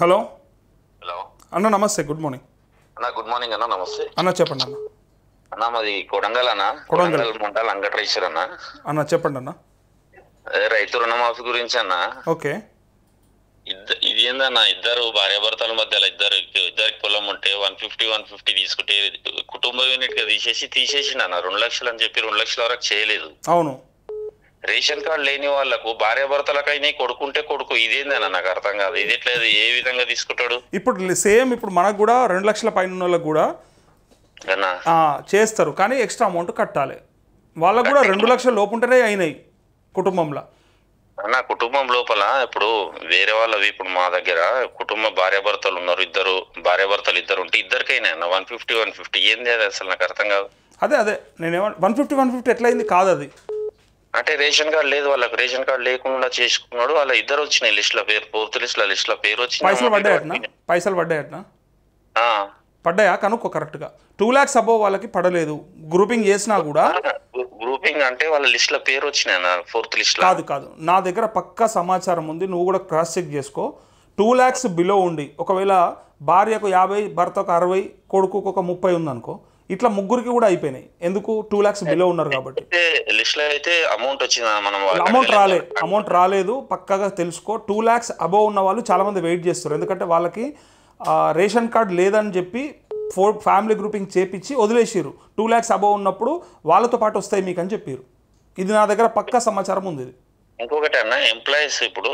Hello hello అన్న నమస్తే, good morning అన్న. గుడ్ మార్నింగ్ అన్న. నమస్తే అన్న, చెప్పండి అన్న. అన్న మాది కొడంగల్ అన్న. కొడంగల్ మండల్ అంగట్రేశ్వర్ అన్న. అన్న చెప్పండి అన్న. అదే రైతు రుణమాఫీ గురించి అన్న. ఓకే. ఇది ఏందన్న, ఇద్దరు భార్యాభర్తల మధ్యలో ఇద్దరికి పొలం ఉంటే 150 తీసుకుంటే కుటుంబ యూనిట్ గా తీసేసి అన్న 2 లక్షలు అని చెప్పి 2 లక్షల వరకు చేయలేదు. అవును. రేషన్ కార్డు లేని వాళ్ళకు భార్యాభర్తలకైనా కొడుకుంటే కొడుకు. ఇదేందన్న నాకు అర్థం కాదు. ఇది ఎట్లా, ఏ విధంగా తీసుకుంటాడు? ఇప్పుడు సేమ్ ఇప్పుడు మనకు కూడా 2 లక్షల పైన వాళ్ళకు కూడా చేస్తారు, కానీ ఎక్స్ట్రా అమౌంట్ కట్టాలి. వాళ్ళకు కూడా 2 లక్షల లోపు ఉంటేనే అయినాయి కుటుంబంలో. నా కుటుంబం లోపల ఇప్పుడు వేరే వాళ్ళవి, ఇప్పుడు మా దగ్గర కుటుంబ భార్యాభర్తలు ఉన్నారు, భార్యాభర్తలు ఇద్దరు ఉంటే ఇద్దరికైనా 150 ఏంది అది? అసలు నాకు అర్థం కాదు. అదే నేనేమో 150 ఎట్లయింది కాదు అది. అంటే రేషన్ కార్డు లేదు వాళ్ళకి, రేషన్ కార్డు లేకుండా చేసుకున్నాడు. వాళ్ళ ఇద్దరు వచ్చినాయి లిస్ట్ లో పేరు, పూర్తి లిస్ట్ లో పేరు వచ్చింది. పైసలు పడ్డాయటనా? పడ్డాయా? కనుక్కో కరెక్ట్గా. 2 lakhs అబోవ్ వాళ్ళకి పడలేదు. గ్రూపింగ్ చేసినా కూడా గ్రూపింగ్ అంటే వాళ్ళ లిస్ట్ లో పేరు వచ్చినాయి, 4th లిస్ట్ కాదు. నా దగ్గర పక్కా సమాచారం ఉంది, నువ్వు కూడా క్రాస్ చెక్ చేసుకో. 2 lakhs బిలో ఉండి ఒకవేళ భార్యకు 50, భర్తకు 60, కొడుకుకు ఒక 30 ఉందనుకో, ఇట్లా ముగ్గురికి కూడా అయిపోయినాయి. ఎందుకు? 2 lakhs బిలో ఉన్నారు కాబట్టి. లిస్ట్ లో అయితే అమౌంట్ వచ్చింది, మనం అమౌంట్ రాలేదు. పక్కాగా తెలుసుకో. 2 lakhs అబోవ్ ఉన్న వాళ్ళు చాలా మంది వెయిట్ చేస్తారు, ఎందుకంటే వాళ్ళకి రేషన్ కార్డ్ లేదని చెప్పి ఫ్యామిలీ గ్రూపింగ్ చేపించి వదిలేసారు. 2 lakhs అబోవ్ ఉన్నప్పుడు వాళ్ళతో పాటు వస్తాయి మీకు అని చెప్పారు. ఇది నా దగ్గర పక్కా సమాచారం ఉంది. ఇంకొకటి అన్న, ఎంప్లాయీస్ ఇప్పుడు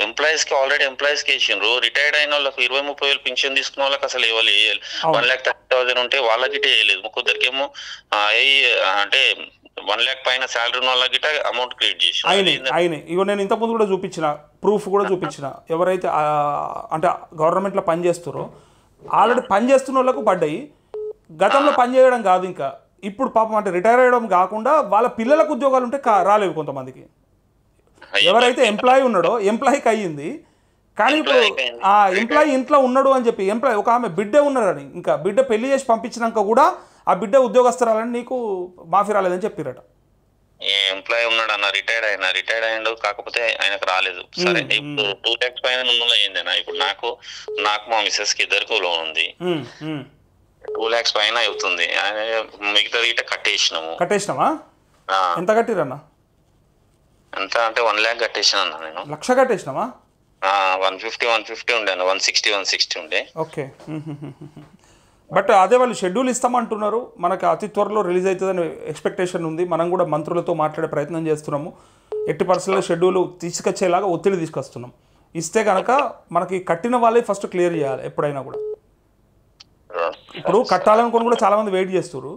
ఎంప్లాయీస్ కి ఆల్రెడీ ఎంప్లాయీస్ కి వేసిండ్రు. రిటైర్డ్ అయిన వాళ్ళకి 20-30 వేలు పింఛన్ తీసుకున్న వాళ్ళకి అసలు ఇవ్వాలి. 1,30,000 ఉంటే వాళ్ళకి వేయలేదు. ముగ్గురికేమో అంటే 1 lakh పైన శాలరీ ఉన్న వాళ్ళకి అమౌంట్ క్రియేట్ చేసి అయినాయి. ఇగో నేను ఇంతకుముందు కూడా చూపించిన, ప్రూఫ్ కూడా చూపించిన. ఎవరైతే అంటే గవర్నమెంట్లో పనిచేస్తారో ఆల్రెడీ పనిచేస్తున్న వాళ్ళకు పడ్డాయి. గతంలో పనిచేయడం కాదు, ఇంకా ఇప్పుడు పాపం అంటే రిటైర్ అయ్యడం కాకుండా వాళ్ళ పిల్లలకు ఉద్యోగాలు ఉంటే రాలేవు కొంతమందికి. ఎవరైతే ఎంప్లాయీ ఉన్నాడో ఎంప్లాయీకి అయ్యింది, కానీ ఇప్పుడు ఆ ఎంప్లాయీ ఇంట్లో ఉన్నాడు అని చెప్పి ఒక ఆమె బిడ్డ ఉన్నారని, ఇంకా బిడ్డ పెళ్లి చేసి పంపించినాక కూడా ఆ బిడ్డ ఉద్యోగస్తురాలని నీకు మాఫీ రాలేదని చెప్పిరట. ఎంప్లాయీ ఉన్నాడు అన్న, రిటైర్డ్ అయ్యిండు, కాకపోతే ఆయనకు రాలేదు. సరే, ఇప్పుడు 2 lakhs పైన ఉన్న ఏందన్నా, ఇప్పుడు నాకు మా మిస్సెస్ కి ఇద్దరికి లోన్ ఉంది. 2 lakhs పైన అవుతుంది. మిగతా కట్టేసినామా? ఎంత కట్టిరన్నా? ఎంత అంటే 1 lakh కట్టేసిన అన్న. నేను 1,00,000 కట్టేసినామా? 150 ఉండే అన్న, 160 ఉండే. ఓకే. బట్ అదే వాళ్ళు షెడ్యూల్ ఇస్తామంటున్నారు. మనకు అతి త్వరలో రిలీజ్ అవుతుందని ఎక్స్పెక్టేషన్ ఉంది. మనం కూడా మంత్రులతో మాట్లాడే ప్రయత్నం చేస్తున్నాము. ఎట్టి పరిస్థితుల్లో షెడ్యూల్ తీసుకొచ్చేలాగా ఒత్తిడి తీసుకొస్తున్నాం. ఇస్తే కనుక మనకి కట్టిన వాళ్ళే ఫస్ట్ క్లియర్ చేయాలి ఎప్పుడైనా కూడా. ఇప్పుడు కట్టాలనుకుని కూడా చాలామంది వెయిట్ చేస్తారు.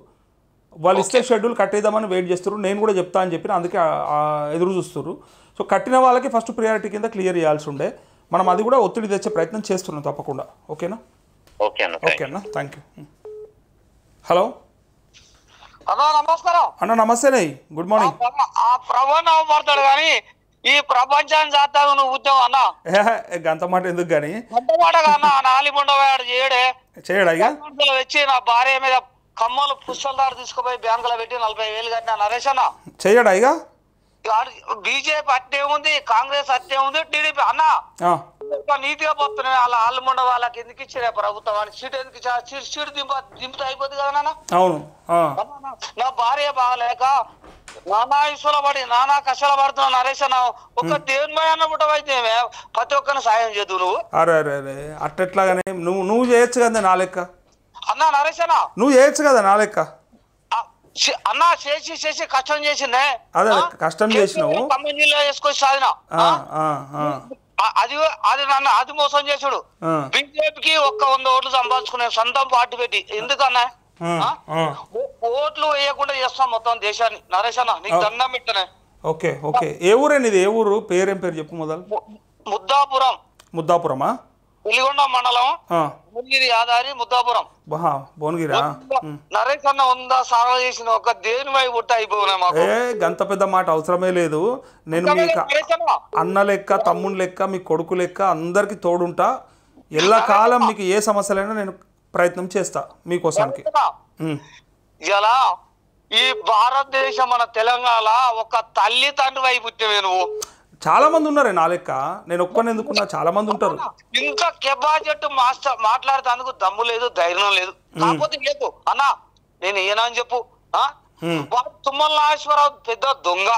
వాళ్ళు ఇస్తే షెడ్యూల్ కట్టేద్దామని వెయిట్ చేస్తారు. నేను కూడా చెప్తా అని చెప్పి అందుకే ఎదురు చూస్తారు. సో కట్టిన వాళ్ళకి ఫస్ట్ ప్రియారిటీ కింద క్లియర్ చేయాల్సి ఉండే. మనం అది కూడా ఒత్తిడి తెచ్చే ప్రయత్నం చేస్తున్నాం తప్పకుండా. ఓకేనా? ఓకే అన్న, థ్యాంక్ యూ. హలో అన్నా, నమస్కారం అన్న. నమస్తేనే, గుడ్ మార్నింగ్. ప్రభావం పడతాడు కానీ ఈ ప్రపంచాన్ని చేస్తావు నువ్వు ఉద్యోగం అన్నా. గంత మాట ఎందుకు గానీ, నాలిముండవాడు చేయడా వచ్చి నా భార్య మీద కమ్మలు పుస్తకాలు తీసుకుపోయి బ్యాంకులో పెట్టి 40,000 కట్టినా నరేష్ అన్న. చేయడా? ఇక బీజేపీ అట్టే ఉంది, కాంగ్రెస్ అట్టే ఉంది, టీడీపీ అన్నా నీతిగా పోతున్నాయి. అలా ఆల్మండ వాళ్ళకి ఎందుకు ఇచ్చారు ప్రభుత్వం? సీట్ ఎందుకు ఇచ్చారు? సీట్ దింపుతా అయిపోతుంది కదా నాన్న. అవును. నా భార్య బాగలేక నానా ఇసుల పడి నానా కష్టాలు పడుతున్నా నరేష్ అన్న. ఒక దేవుని భయ అన్నప్పుడైతే ప్రతి ఒక్కరిని సాయం చేద్దు నువ్వు. అరే అట్టెట్లాగానే నువ్వు చేయొచ్చు కదా నా లెక్క. అన్నా నరేష్ అన్న, నువ్వు చేయొచ్చు కదా నా లెక్క. అన్నా చేసి కష్టం చేసిందే. అదే కష్టం చేసినావు, కమ్యూనిటీలో వేసుకొచ్చి సాధిన. అది మోసం చేసుడు. బీజేపీకి 100 ఓట్లు సంపాదించుకునే సొంతం పార్టీ పెట్టి ఎందుకన్నా ఓట్లు వేయకుండా చేస్తాం మొత్తం దేశాన్ని. నరేష్ అన్న, నీకు దండం పెట్టనే. ఓకే. ఏ ఊరేనా ఇది? ఏ ఊరు? పేరేం పేరు చెప్పు మొదలు. ముద్దాపురమా? వెలిగొండ మండలం, భువనగిరి యాదారి, ముద్దాపురం. భువనగిరా? నరేష్ అన్న ఉందా సాగు చేసిన ఒక దేవుని వైపు పుట్ట అయిపోయినా మాకు. గంత పెద్ద మాట అవసరమే లేదు. నేను మీకు అన్న లెక్క, తమ్ముని లెక్క, మీ కొడుకు లెక్క అందరికి తోడుంటా. ఎల్లకాలం మీకు ఏ సమస్యలైనా నేను ప్రయత్నం చేస్తా మీకోసానికి. ఇలా ఈ భారతదేశం మన తెలంగాణ ఒక తల్లి తండ్రి వైపు పుట్టినవే నువ్వు. చాలా మంది ఉన్నారే నా లెక్క, నేను ఒక్కని ఎందుకున్నా, చాలా మంది ఉంటారు. ఇంకా కెబాజెట్ మాస్టర్ మాట్లాడేందుకు దమ్ము లేదు, ధైర్యం లేదు. కాకపోతే లేదు అన్నా, నేను ఏనా అని చెప్పు. తుమ్మల నాగేశ్వరరావు పెద్ద దొంగ,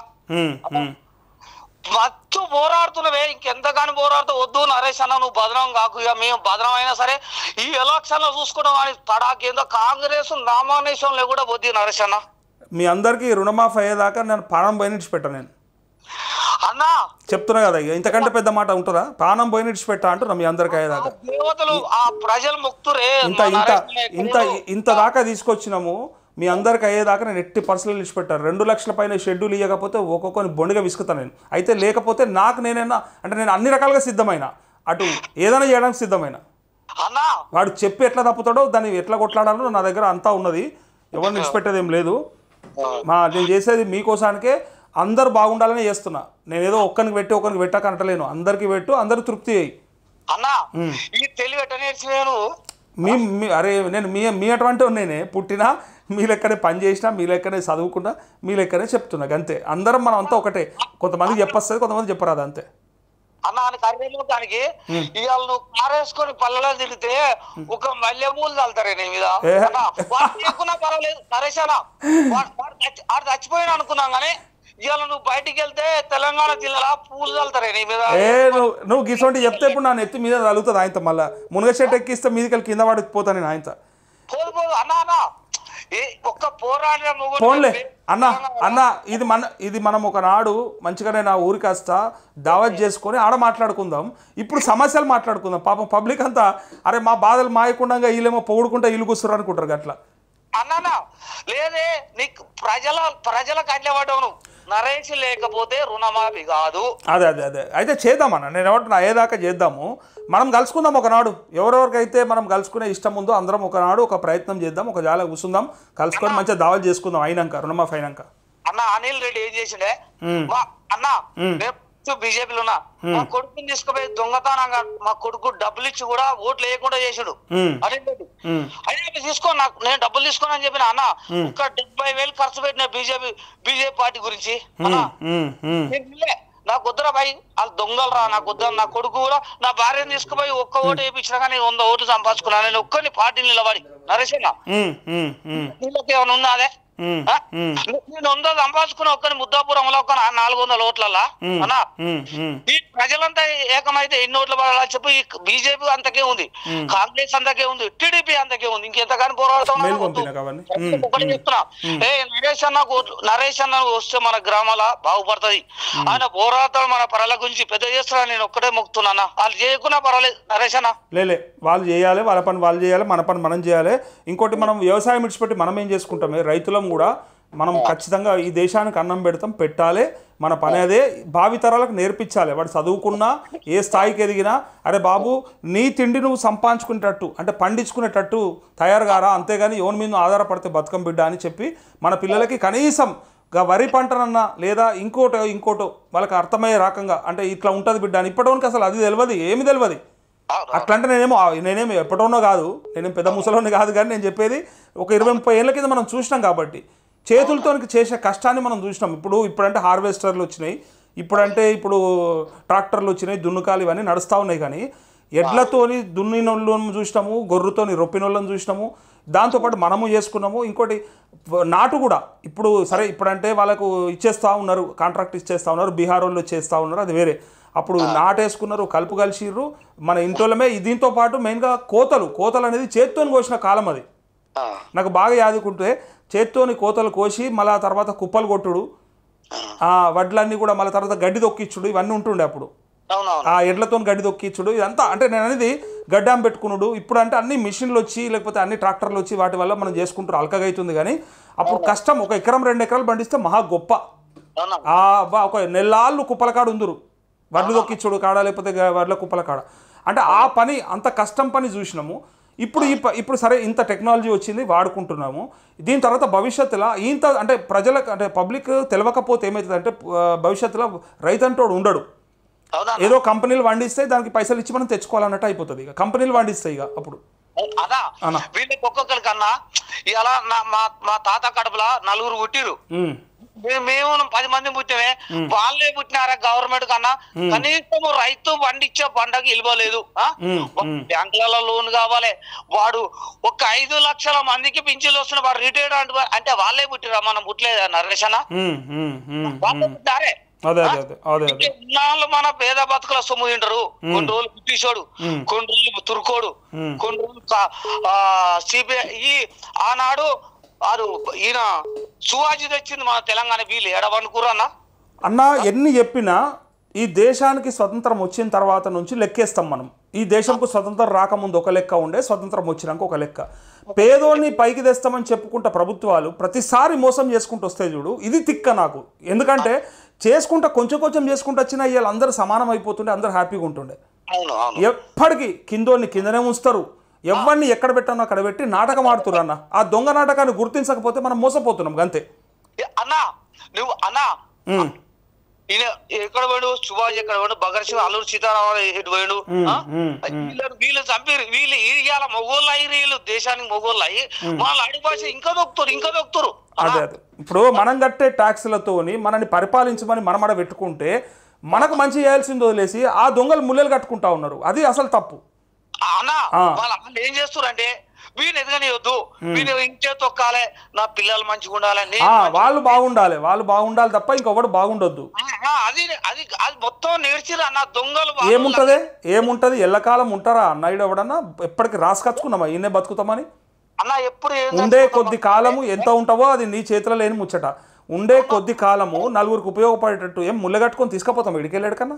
మత్తు పోరాడుతున్నవే, ఇంకెంతగాని పోరాడుతూ వద్దు నరేష్ అన్న, నువ్వు బదనం కాకు, ఇక మేము బదనం అయినా సరే ఈ ఎలక్షన్ లో చూసుకుంటాం అని తడాకేందో కాంగ్రెస్ నామినేషన్లో కూడా వద్దు నరేష్ అన్న. మీ అందరికి రుణమాఫీ అయ్యేదాకా నేను ప్రాణం పోయి నిడిచిపెట్టా, నేను అన్నా చెప్తున్నా కదా. ఇంతకంటే పెద్ద మాట ఉంటుందా? ప్రాణం పోయి నిడిచిపెట్టా అంటున్నా మీ అందరికి అయ్యేదాకా. దేవతలు ఆ ప్రజలు ముక్తురే, ఇంత దాకా తీసుకొచ్చినాము, మీ అందరికి అయ్యేదాకా నేను 80% నిలిచిపెట్టాను. 2 లక్షల పైన షెడ్యూల్ ఇవ్వకపోతే ఒక్కొక్కరిని బొండిగా విసుకుతాను నేను. అయితే లేకపోతే నాకు నేనైనా అంటే నేను అన్ని రకాలుగా సిద్ధమైన, అటు ఏదైనా చేయడానికి సిద్ధమైన. వాడు చెప్పి ఎట్లా తప్పుతాడో దాన్ని ఎట్లా కొట్లాడాలో నా దగ్గర అంతా ఉన్నది, ఎవరు నిలిచిపెట్టేది ఏం లేదు. నేను చేసేది మీకోసానికే, అందరు బాగుండాలని చేస్తున్నా. నేను ఏదో ఒక్కరికి పెట్టి ఒక్కరికి పెట్టాక అంటలేను, అందరికి పెట్టు, అందరు తృప్తి అయ్యి. అరే నేను మీ అటువంటి నేనే పుట్టినా, మీ లెక్కనే పని చేసినా, మీ లెక్కనే చదువుకున్నా, మీ లెక్కనే చెప్తున్నా అంతే. అందరం మనం అంతా ఒకటే. కొంతమంది చెప్పొస్తుంది, కొంతమంది చెప్పరాదు అంతే. అన్న దానికి ఇవాళ నువ్వు కారేసుకొని పల్లెలో తిరిగితే ఒక మల్లెమూలు చల్లుతారే నీ మీద. వాడు పర్వాలేదు నరేష్ అన్న, వాడు చచ్చిపోయిన అనుకున్నాం కానీ ఇవాళ నువ్వు బయటికి వెళ్తే తెలంగాణ జిల్లాలో పూలు చల్లుతారే నీ మీద. నువ్వు గిసోంటి చెప్తే ఇప్పుడు నా నెత్తి మీద తగులుతుంది ఆయనతో. మళ్ళీ మునగ చెట్టు ఎక్కిస్తే మీదకి కింద పడిపోతాను నేను ఆయనతో. పోదు అన్న ఒక్క పోరాడిన ఫోన్లే అన్న ఇది మనం ఒకనాడు మంచిగానే నా ఊరికి వస్తా దావత్ చేసుకొని ఆడ మాట్లాడుకుందాం. ఇప్పుడు సమస్యలు మాట్లాడుకుందాం. పాపం పబ్లిక్ అంతా అరే మా బాధలు మాయకుండా వీళ్ళేమో పొగుడుకుంటా ఇల్లు కూర్చున్నారు అనుకుంటారు అట్లా. అన్నా లేదే, నీకు ప్రజలకు అడ్లపడ్డావు. నరేష్ లేకపోతే రుణమాఫీ కాదు. అదే అయితే చేద్దామన్న, నేను ఏమంటున్నా అయ్యేదాకా చేద్దాము. మనం కలుసుకుందాం ఒకనాడు, ఎవరెవరికైతే మనం కలుసుకునే ఇష్టం ఉందో అందరం ఒకనాడు ఒక ప్రయత్నం చేద్దాం, ఒక జాల కూర్చుందాం, కలుసుకొని మంచిగా దావలు చేసుకుందాం అయినాక, రుణమాఫీ అయినాక. అన్న అనిల్ రెడ్డి ఏం చేసిండే అన్న, బీజేపీలో ఉన్నా మా కొడుకుని తీసుకుపోయి దొంగతనంగా మా కొడుకు డబ్బులు ఇచ్చి కూడా ఓట్లు వేయకుండా చేసాడు అనిల్ రెడ్డి. అయితే తీసుకో, నాకు నేను డబ్బులు తీసుకోను అని చెప్పిన అన్న. ఒక 70,000 ఖర్చు పెట్టిన బీజేపీ పార్టీ గురించి. నాకు వద్దురా బాయ్, వాళ్ళు దొంగలు రా, నాకు వద్దు. నా కొడుకు కూడా నా భార్యను తీసుకుపోయి ఒక్క ఓటు వేయించినా కానీ 100 ఓట్లు సంపాదించుకున్నాను నేను ఒక్కరిని పార్టీని నిలబడి. నరేష్ అన్న వీళ్ళకి ఏమైనా ఉందా? అదే నేను 100 సంపాదించుకున్న ఒక్కని ముద్దాపురంలో ఒక 400 ఓట్లల్లా అన్నా. ఈ ప్రజలంతా ఏకమైతే ఎన్ని ఓట్లు పడాలని చెప్పి బీజేపీ అంతకే ఉంది, కాంగ్రెస్ అంతకే ఉంది, టీడీపీ అంతకే ఉంది. ఇంకెంతగాని పోరాడుతున్నా ఒకటి చెప్తున్నా, నరేష్ అన్న వస్తే మన గ్రామాల బాగుపడుతుంది. ఆయన పోరాటాలు మన పరాల గురించి పెద్ద చేస్తున్నా, నేను ఒక్కటే మొక్కుతున్నా. వాళ్ళు చేయకున్నా పర్వాలేదు నరేష్ అన్న. లేలే, వాళ్ళు చేయాలి, వాళ్ళ పని వాళ్ళు చేయాలి, మన పని మనం చేయాలి. ఇంకోటి మనం వ్యవసాయం విడిచిపెట్టి మనం ఏం చేసుకుంటామే, రైతులం కూడా మనం ఖచ్చితంగా ఈ దేశానికి అన్నం పెడతాం, పెట్టాలి. మన పని అదే, భావితరాలకు నేర్పించాలి. వాడు చదువుకున్నా ఏ స్థాయికి ఎదిగినా అరే బాబు నీ తిండి నువ్వు సంపాదించుకునేటట్టు అంటే పండించుకునేటట్టు తయారు కారా, అంతేగాని ఎవరి మీద ఆధారపడితే బతుకం బిడ్డ అని చెప్పి మన పిల్లలకి కనీసం వరి పంటనన్నా లేదా ఇంకోటో వాళ్ళకి అర్థమయ్యే రకంగా అంటే ఇట్లా ఉంటుంది బిడ్డ అని ఇప్పటివరకు అసలు అది తెలియదు, ఏమి తెలియదు. అట్లంటే నేనేమి ఎప్పటినో కాదు, నేనేం పెద్ద ముసలోని కాదు, కానీ నేను చెప్పేది ఒక 20-30 ఏళ్ళ కింద మనం చూసినాం కాబట్టి చేతులతో చేసే కష్టాన్ని మనం చూసినాం. ఇప్పుడంటే హార్వెస్టర్లు వచ్చినాయి, ఇప్పుడు ట్రాక్టర్లు వచ్చినాయి, దున్నుకాలు ఇవన్నీ నడుస్తూ ఉన్నాయి. కానీ ఎడ్లతోని దున్నినోళ్ళను చూసినాము, గొర్రెతోని రొప్పినోళ్ళని చూసినాము, దాంతోపాటు మనము చేసుకున్నాము. ఇంకోటి నాటు కూడా ఇప్పుడంటే వాళ్ళకు ఇచ్చేస్తూ ఉన్నారు, కాంట్రాక్ట్ ఇచ్చేస్తూ ఉన్నారు, బీహార్ వాళ్ళు చేస్తూ ఉన్నారు, అది వేరే. అప్పుడు నాటేసుకున్నారు, కలుపు కలిసిర్రు మన ఇంట్లోమే. దీంతో పాటు మెయిన్గా కోతలు అనేది చేత్తోని కోసిన కాలం అది. నాకు బాగా యాదుకుంటే చేత్తోని కోతలు కోసి మళ్ళీ తర్వాత కుప్పలు కొట్టుడు, వడ్లన్నీ కూడా మళ్ళీ తర్వాత గడ్డి దొక్కిచ్చుడు, ఇవన్నీ ఉంటుండే అప్పుడు. ఆ ఎడ్లతో గడ్డి దొక్కిచ్చుడు ఇదంతా. అంటే నేను అనేది గడ్డాం పెట్టుకున్నాడు. ఇప్పుడు అంటే అన్ని మిషన్లు వచ్చి లేకపోతే అన్ని ట్రాక్టర్లు వచ్చి వాటి వల్ల మనం చేసుకుంటారు, అల్కగా అవుతుంది. కానీ అప్పుడు కష్టం. 1 ఎకరం 2 ఎకరాలు పండిస్తే మహా గొప్ప. ఒక నెల్లాళ్ళు కుప్పల కాడ ఉందరు, వడ్లు దొక్కిచ్చుడు కాడ లేకపోతే వడ్ల కుప్పల కాడ. అంటే ఆ పని అంత కష్టం పని చూసినాము. ఇప్పుడు సరే ఇంత టెక్నాలజీ వచ్చింది, వాడుకుంటున్నాము. దీని తర్వాత భవిష్యత్తులో ఇంత అంటే ప్రజలకు అంటే పబ్లిక్ తెలియకపోతే ఏమవుతుంది అంటే భవిష్యత్తులో రైతు అంటోడు ఉండడు. ఏదో కంపెనీలు వండిస్తే దానికి పైసలు ఇచ్చి మనం తెచ్చుకోవాలన్నట్టు అయిపోతుంది. ఇక కంపెనీలు వండిస్తాయి ఇక అప్పుడు. వీళ్ళకి ఒక్కొక్కరికన్నా ఇలా మా తాత కడుపులా 4 పుట్టిరు. మేము 10 మంది పుట్టినమే, వాళ్ళే పుట్టినారా గవర్నమెంట్ కన్నా? కనీసం రైతు పండించే పంటకి ఇవ్వలేదు. బ్యాంకులలో లోన్ కావాలి, వాడు ఒక 5 లక్షల మందికి పింఛన్లు వస్తున్న వాడు రిటైర్డ్ అంటే వాళ్ళే పుట్టిరా, మనం పుట్టలేదా నరేష్ అన్న? వాళ్ళే పుట్టారే. ఇన్నాళ్ళు మన పేద బతుకుల సొమ్ము తింటారు. కొన్ని రోజులు బ్రిటిషోడు, కొన్ని రోజులు తుర్కోడు, కొన్ని రోజులు సిబిఐ. ఆనాడు వాడు ఈయన సువాజీ తెచ్చింది మన తెలంగాణ. వీళ్ళు ఎడవనుకురు అన్న ఎన్ని చెప్పినా ఈ దేశానికి స్వతంత్రం వచ్చిన తర్వాత నుంచి లెక్కేస్తాం మనం. ఈ దేశంకు స్వతంత్రం రాకముందు ఒక లెక్క ఉండే, స్వతంత్రం వచ్చినాక ఒక లెక్క. పేదోళ్ళని పైకి తెస్తామని చెప్పుకుంటా ప్రభుత్వాలు ప్రతిసారి మోసం చేసుకుంటూ వస్తే చూడు, ఇది తిక్క నాకు. ఎందుకంటే చేసుకుంటా కొంచెం కొంచెం చేసుకుంటూ వచ్చినా ఇవాళ అందరూ సమానం అయిపోతుండే, అందరూ హ్యాపీగా ఉంటుండే. ఎప్పటికీ కిందోని కిందనే ఉంచుతారు, ఎవరిని ఎక్కడ పెట్టానో అక్కడ పెట్టి నాటకం ఆడుతున్నారు అన్న. ఆ దొంగ నాటకాన్ని గుర్తించకపోతే మనం మోసపోతున్నాం అంతే. అన్నా నువ్వు అన్నా ఈయన ఎక్కడ పోయాడు? సుభాష్ ఎక్కడ పోయాడు? భగత్ సింగ్, అల్లూరు సీతారామరావు ఎటు పోయాడు? వీళ్ళు చంపారు. వీళ్ళు ఇవాళ మొగోళ్ళు అయ్యి, వీళ్ళు దేశానికి మొగోళ్ళు అయ్యి వాళ్ళ అడిపాస ఇంకా దొక్కుతారు. అదే అదే ఇప్పుడు మనం కట్టే ట్యాక్సులతోని మనని పరిపాలించమని మనమడ పెట్టుకుంటే మనకు మంచి చేయాల్సింది వదిలేసి ఆ దొంగలు ముల్లెలు కట్టుకుంటా ఉన్నారు. అది అసలు తప్పు అన్నా. వాళ్ళ ఏం చేస్తారు అంటే వీళ్ళు ఎదగనియొద్దు, వీళ్ళు ఇంకే తొక్కాలి, నా పిల్లలు మంచిగా ఉండాలని, వాళ్ళు బాగుండాలి తప్ప ఇంకొకటి బాగుండొద్దు. అది అది అది మొత్తం నేర్చిరా అన్న. దొంగలు ఏముంటది ఎల్లకాలం ఉంటారా అన్నయ్య? ఎవడన్నా ఎప్పటికి రాసుకొచ్చుకున్నామా ఈయనే బతుకుతామని? అన్న ఎప్పుడు ఉండే కొద్ది కాలము ఎంత ఉంటావో అది నీ చేతిలో లేని ముచ్చట. ఉండే కొద్ది కాలము నలుగురికి ఉపయోగపడేటట్టు ఏం ముళ్ళగట్టుకొని తీసుకుపోతాం ఇడికెళ్ళాడుకన్నా?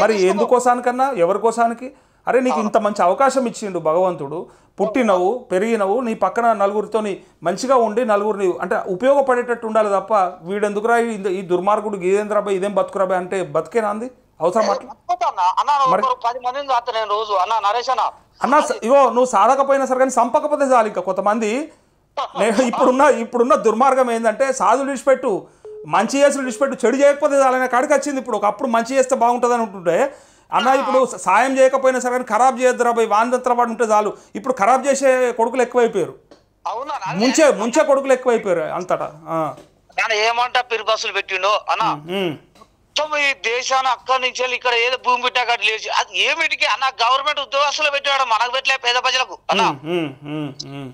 మరి ఎందుకోసానికన్నా, ఎవరికోసానికి? అరే నీకు ఇంత మంచి అవకాశం ఇచ్చిండు భగవంతుడు, పుట్టినవు పెరిగినవు, నీ పక్కన నలుగురితోని మంచిగా ఉండి నలుగురిని అంటే ఉపయోగపడేటట్టు ఉండాలి తప్ప వీడెందుకురా ఈ దుర్మార్గుడు గీదేంద్రాబాయ్ ఇదేం బతుకురాబాయ్ అంటే బతికేనా అంది? అవసరం అన్నా. ఇగో నువ్వు సాధకపోయినా సరే కానీ సంపకపోతే చాలు. ఇంకా కొంతమంది ఇప్పుడున్న దుర్మార్గం ఏంటంటే సాధులు విడిచిపెట్టు, మంచి చేసులు విడిచిపెట్టు, చెడు చేయకపోతే చాలనే కాడికి వచ్చింది. ఇప్పుడు ఒకప్పుడు మంచి చేస్తే బాగుంటుంది అని ఉంటుంటే అన్న ఇప్పుడు సాయం చేయకపోయినా సరే కానీ ఖరాబ్ చేయొద్దురా పోయి వాందంతరం వాడు ఉంటే చాలు. ఇప్పుడు ఖరాబ్ చేసే కొడుకులు ఎక్కువైపోయారు, ముంచే కొడుకులు ఎక్కువైపోయారు అంతటా. ఏమంటా పిరి బస్సులు పెట్టిండో అన్న మొత్తం ఈ దేశాన్ని అక్కడి నుంచి ఇక్కడ ఏదో భూమి పెట్టా కట్టి లేచి అది ఏమిటికి అన్న గవర్నమెంట్ ఉద్యోగస్తులు పెట్టాడు, మనకు పెట్టలే పేద ప్రజలకు అన్న.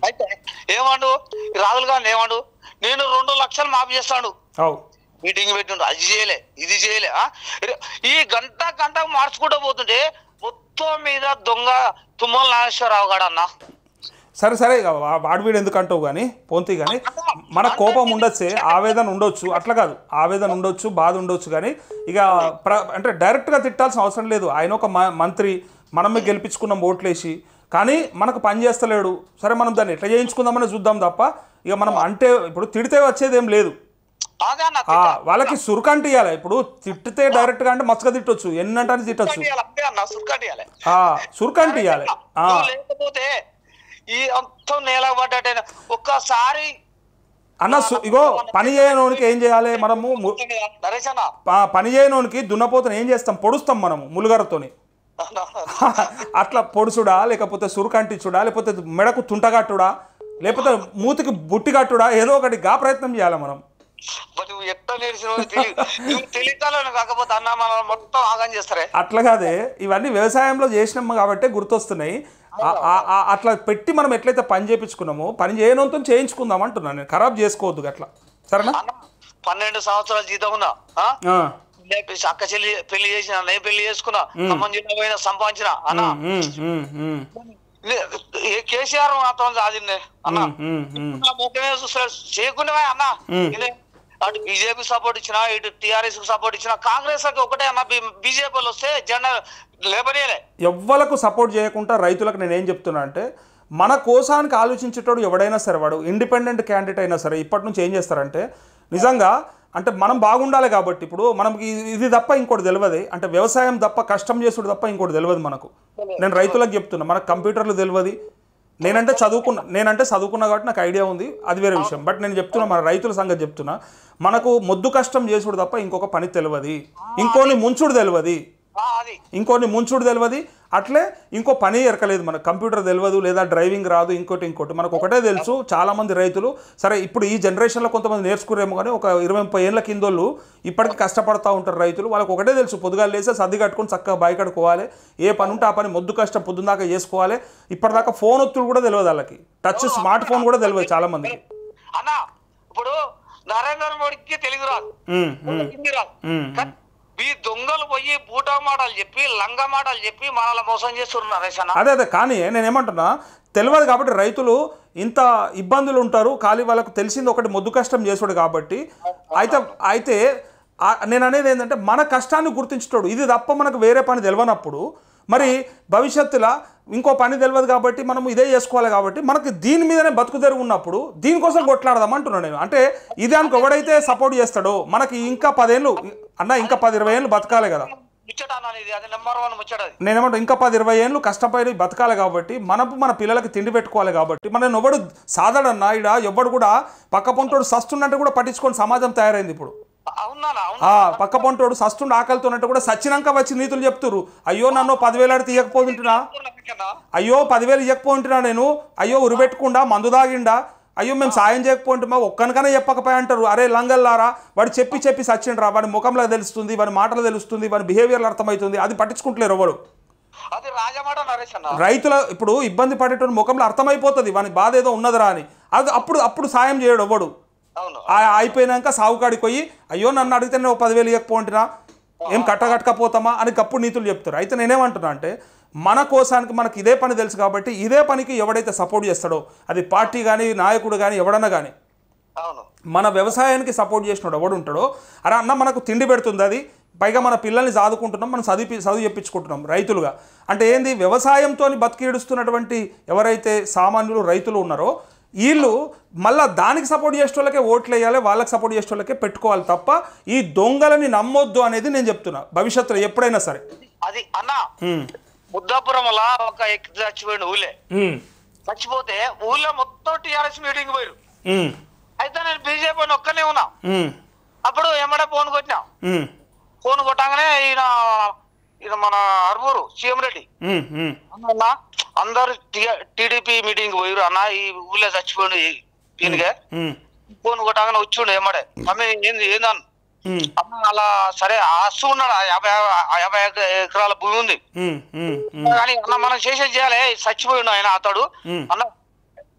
అయితే ఏమండు రాహుల్ గాంధీ ఏమండు, నేను 2 లక్షలు మాఫీ చేస్తాడు, మీటింగ్ పెట్టిండు, అది చేయలే ఇది చేయలే. ఈ గంట మార్చుకుంటూ పోతుంటే మొత్తం మీద దొంగ తుమ్మల నాగేశ్వరరావు గారు అన్న. సరే వాడు వీడు ఎందుకు అంటావు కానీ పోంతి కానీ మన కోపం ఉండొచ్చే, ఆవేదన ఉండొచ్చు, అట్లా కాదు ఆవేదన ఉండొచ్చు, బాధ ఉండొచ్చు. కానీ ఇక అంటే డైరెక్ట్గా తిట్టాల్సిన అవసరం లేదు. ఆయన ఒక మంత్రి, మనమే గెలిపించుకున్నాం ఓట్లేసి, కానీ మనకు పని చేస్తలేడు. సరే మనం దాన్ని ఎట్లా చేయించుకుందామని చూద్దాం తప్ప ఇక మనం అంటే ఇప్పుడు తిడితే వచ్చేది ఏం లేదు. వాళ్ళకి సురుకంటి ఇవ్వాలి. ఇప్పుడు తిట్టితే డైరెక్ట్ గా అంటే మచ్చగా తిట్టొచ్చు, ఎన్నంటే తిట్టొచ్చు, సురుకంటి ఇవ్వాలి. లేకపోతే ఈ అంతం నేల పడ్డట్టే ఒక్కసారి అన్న. ఇగో పని చేయనోనికి ఏం చేయాలి మనము? పని చేయనోనికి దున్నపోతను ఏం చేస్తాం? పొడుస్తాం మనము ములుగరతోని. అట్లా పొడుచుడా, లేకపోతే సురుకంటిచ్చుడా, లేకపోతే మెడకు తుంటగట్టుడా, లేకపోతే మూతికి బుట్టి కట్టుడా, ఏదో ఒకటి గా ప్రయత్నం చేయాలి మనం. అట్లా కాదే, ఇవన్నీ వ్యవసాయంలో చేసినాము కాబట్టి గుర్తొస్తున్నాయి. అట్లా పెట్టి మనం ఎట్లయితే పని చేయించుకున్నామో పని చేయనంతో చేయించుకుందాం అంటున్నాను నేను. ఖరాబ్ చేసుకోవద్దు అట్లా, సరేనా? 12 సంవత్సరాల జీతం ఉన్నా, అక్క చెల్లి పెళ్లి చేసిన, నేను పెళ్లి చేసుకున్నా, పోయినా సంపాదించిన అన్న. కేసీఆర్ మాత్రం సాధిందే అన్న, చేయకుండా అన్న. అటు బీజేపీ సపోర్ట్ ఇచ్చినా, ఇటు టీఆర్ఎస్ సపోర్ట్ ఇచ్చినా, కాంగ్రెస్ ఒకటే అన్న. బీజేపీలు వస్తే జెండా లేపనీయలే. ఎవ్వలకు సపోర్ట్ చేయకుండా రైతులకు నేను ఏం చెప్తున్నా అంటే, మన కోసానికి ఆలోచించేటోడు ఎవడైనా సరే, వాడు ఇండిపెండెంట్ క్యాండిడేట్ అయినా సరే ఇప్పటి నుంచి ఏం చేస్తారంటే నిజంగా అంటే మనం బాగుండాలి కాబట్టి ఇప్పుడు మనకి ఇది తప్ప ఇంకోటి తెలియదు. అంటే వ్యవసాయం తప్ప కష్టం చేసుడు తప్ప ఇంకోటి తెలియదు మనకు. నేను రైతులకు చెప్తున్నా, మనకు కంప్యూటర్లు తెలియదు. నేనంటే చదువుకున్నా కాబట్టి నాకు ఐడియా ఉంది, అది వేరే విషయం. బట్ నేను చెప్తున్నా, మన రైతుల సంగతి చెప్తున్నా, మనకు మొద్దు కష్టం చేసుడు తప్ప ఇంకొక పని తెలియదు, ఇంకోని ముంచుడు తెలియదు. అది ఇంకొన్ని ముంచుడు తెలియదు, అట్లే ఇంకో పని ఎరకలేదు, మనకు కంప్యూటర్ తెలియదు లేదా డ్రైవింగ్ రాదు, ఇంకోటి మనకు ఒకటే తెలుసు. చాలామంది రైతులు సరే ఇప్పుడు ఈ జనరేషన్లో కొంతమంది నేర్చుకురేమో కానీ ఒక 20-30 ఏళ్ళ కిందోళ్ళు ఇప్పటికీ కష్టపడతా ఉంటారు రైతులు. వాళ్ళకి ఒకటే తెలుసు, పొద్దుగాలు లేస్తే సర్ది కట్టుకొని చక్కగా బాయికడుకోవాలి, ఏ పని ఉంటే ఆ పని మొద్దు కష్టం పొద్దున్నాక చేసుకోవాలి. ఇప్పటిదాకా ఫోన్ ఒత్తులు కూడా తెలియదు వాళ్ళకి, టచ్ స్మార్ట్ ఫోన్ కూడా తెలియదు చాలా మందికి. అన్న ఇప్పుడు నరేంద్ర మోడీకి తెలుగు రాదు, హిందీ రాదు, ఈ దొంగలు పోయి బూటా మాటలు చెప్పి లంగా మాటలు చెప్పి మనల్ని మోసం చేస్తున్నారు నరేష్ అన్న. అదే కానీ నేనేమంటున్నా, తెలియదు కాబట్టి రైతులు ఇంత ఇబ్బందులు ఉంటారు. ఖాళీ వాళ్ళకు తెలిసింది ఒకటి మొద్దు కష్టం చేసుడు కాబట్టి. అయితే నేను అనేది ఏంటంటే మన కష్టాన్ని గుర్తించుతాడు, ఇది తప్ప మనకు వేరే పని తెలియనప్పుడు మరి భవిష్యత్తులో ఇంకో పని తెలియదు కాబట్టి మనం ఇదే చేసుకోవాలి. కాబట్టి మనకి దీని మీదనే బతుకు తెరువు ఉన్నప్పుడు దీనికోసం కొట్లాడదాం అంటున్నాను నేను. అంటే ఇదే అనుకో, ఎవడైతే సపోర్ట్ చేస్తాడో మనకి ఇంకా 10 ఏళ్ళు అన్న, ఇంకా 10-20 ఏళ్ళు బతకాలి కదా. నేనేమంటా, ఇంకా 10-20 ఏళ్ళు కష్టపడి బతకాలి కాబట్టి మన పిల్లలకి తిండి పెట్టుకోవాలి కాబట్టి మనం ఎవడు సాధారణ ఇడ ఎవడు కూడా పక్క పొంటోడు సస్తుండంటే కూడా పట్టించుకొని సమాజం తయారైంది ఇప్పుడు. పక్క పొంటోడు సస్తుండు ఆకలితోనంటే కూడా సచ్చినాక వచ్చి నీతులు చెప్తురు, అయ్యో నన్ను 10,000 అడితే ఇవ్వకపోతుంటున్నా, అయ్యో 10,000 ఇవ్వకపోతుంటున్నా నేను, అయ్యో ఉరిపెట్టకుండా మందు దాగిండా, అయ్యో మేము సాయం చేయకపోతుంటే ఒక్కనికనే చెప్పకపోయా అంటారు. అరే లంగల్లారా, వాడు చెప్పి సచ్చిండ్రా, వాడి ముఖంలో తెలుస్తుంది, వాడి మాటలు తెలుస్తుంది, వాడి బిహేవియర్లు అర్థమవుతుంది, అది పట్టించుకుంటలేరు ఎవరు. రైతుల ఇప్పుడు ఇబ్బంది పడేటువంటి ముఖంలో అర్థమైపోతుంది వాని బాధ ఏదో ఉన్నదిరా అని. అది అప్పుడు సాయం చేయడు ఎవడు. అయిపోయినాక సాగుకాడికి పోయి అయ్యో నన్ను అడిగితే నేను 10,000 ఇవ్వకపోంటినా, ఏం కట్టకపోతామా అని గప్పుడు నీతులు చెప్తారు. అయితే నేనేమంటున్నా అంటే మన కోసానికి మనకి ఇదే పని తెలుసు కాబట్టి ఇదే పనికి ఎవడైతే సపోర్ట్ చేస్తాడో, అది పార్టీ కానీ నాయకుడు కానీ ఎవడన్నా కానీ, మన వ్యవసాయానికి సపోర్ట్ చేసినాడు ఎవడు ఉంటాడో, అరే అన్న మనకు తిండి పెడుతుంది అది, పైగా మన పిల్లల్ని చదువుకుంటున్నాం, మనం చదువు చెప్పించుకుంటున్నాం రైతులుగా. అంటే ఏంది, వ్యవసాయంతో బతికిడుస్తున్నటువంటి ఎవరైతే సామాన్యులు రైతులు ఉన్నారో వీళ్ళు మళ్ళీ దానికి సపోర్ట్ చేసే వాళ్ళకే ఓట్లు వేయాలి, వాళ్ళకి సపోర్ట్ చేసే వాళ్ళకే పెట్టుకోవాలి తప్ప ఈ దొంగలని నమ్మొద్దు అనేది నేను చెప్తున్నా. భవిష్యత్తులో ఎప్పుడైనా సరే అది అన్న, ముద్దాపురంలో ఒక చచ్చిపోయిన ఊళ్ళే, చచ్చిపోతే ఊళ్ళో మొత్తం టీఆర్ఎస్ మీటింగ్ పోయారు. అయితే నేను బీజేపీ ఒక్కనే ఉన్నా. అప్పుడు ఎమ్మడే ఫోన్ కొట్టినా, ఫోన్ కొట్టగానే ఈయన మన అర్బూరు సీఎం రెడ్డి అన్న అందరు టీడీపీ మీటింగ్ పోయారు అన్న, ఈ ఊళ్ళో చచ్చిపోయిండు ఈయనగా, ఫోన్ కొట్టగానే వచ్చిండు ఎమ్మడే, అమ్మ ఏందన్న అన్న అలా సరే ఆస్తూ ఉన్నాడు, 50 ఎకరాల భూమి ఉంది కానీ అన్న మనం చేసేది చేయాలి, చచ్చిపోయిండు ఆయన అతడు అన్న,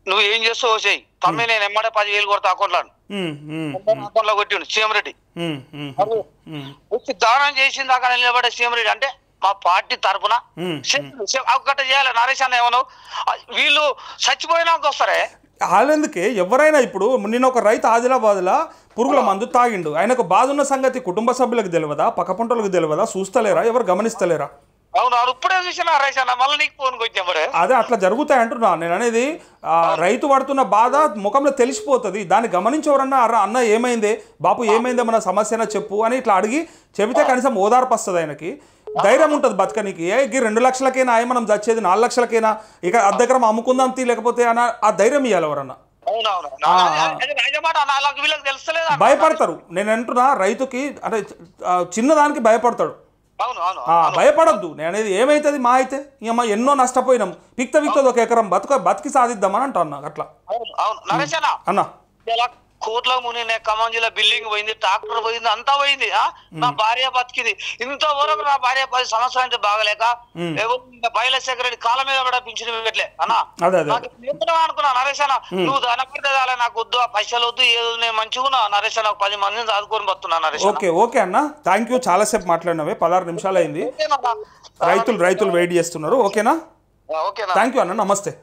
నువ్వు ఏం చేస్తావు చేయి తమ్మి, నేను ఎమ్మడే 10,000 కొడతా అకౌంట్లో కొట్టిండు సీఎం రెడ్డి. వచ్చి దానం చేసిన దాకా నిలబడే సీఎం రెడ్డి అంటే మా పార్టీ తరఫున ఒకటి చేయాలి నరేష్ అన్న. ఏమను వీళ్ళు చచ్చిపోయినాక వస్తారే వాళ్ళెందుకే, ఎవరైనా ఇప్పుడు నిన్న ఒక రైతు ఆదిలాబాద్లో పురుగుల మందు తాగిండు, ఆయనకు బాధ ఉన్న సంగతి కుటుంబ సభ్యులకు తెలియదా, పక్క పంటలకు తెలియదా, చూస్తలేరా, ఎవరు గమనిస్తలేరా? అవును ఇప్పుడే చూసినా నరేష్ అన్న, మళ్ళీ నీకు ఫోన్ కొట్టినప్పుడే అదే అట్లా జరుగుతాయి అంటున్నా నేను. అనేది రైతు పడుతున్న బాధ ముఖంలో తెలిసిపోతుంది, దాన్ని గమనించవరన్నా అన్న ఏమైందే బాపు, ఏమైందే మన సమస్యనా చెప్పు అని ఇట్లా అడిగి చెబితే కనీసం ఓదార్పు వస్తుంది, ఆయనకి ధైర్యం ఉంటుంది బతకనికి. ఏ 2 లక్షలకైనా మనం చచ్చేది 4 లక్షలకైనా, ఇక అర్ధకరం అమ్ముకుందాం లేకపోతే అన్న ఆ ధైర్యం ఇవ్వాలి ఎవరన్నా. భయపడతారు. నేను అంటున్నా రైతుకి అంటే చిన్నదానికి భయపడతాడు, భయపడద్దు. నేను అనేది ఏమైతుంది మా అయితే ఇక ఎన్నో నష్టపోయినాం, విక్తది 1 ఎకరం బతికి సాధిద్దామని అంటున్నా. అట్లా అన్నా కోట్ల ముని ఖమ్మం జిల్లా బిల్డింగ్ పోయింది, ట్రాక్టర్ పోయింది, అంతా పోయింది. నా భార్య బతికింది ఇంతవరకు, నా భార్య 10 సంవత్సరాల నుంచి బాగలేక బయల సెక్రటరీ కాళ్ళ మీద కూడా పింఛన్ పెట్టలే అన్న. అనుకున్నా నరేష్ అన్న, నువ్వు దానపడితే నాకు వద్దు, ఆ పైసలు వద్దు, ఏదో నేను మంచిగా నరేష్ అన్న 10 మందిని చదువుకొని బతున్నా నరేష్. ఓకే అన్న, థ్యాంక్ యూ. చాలాసేపు మాట్లాడినవే, 16 నిమిషాలు అయింది. రైతులు వెయిట్ చేస్తున్నారు. ఓకేనా, థ్యాంక్ యూ అన్న, నమస్తే.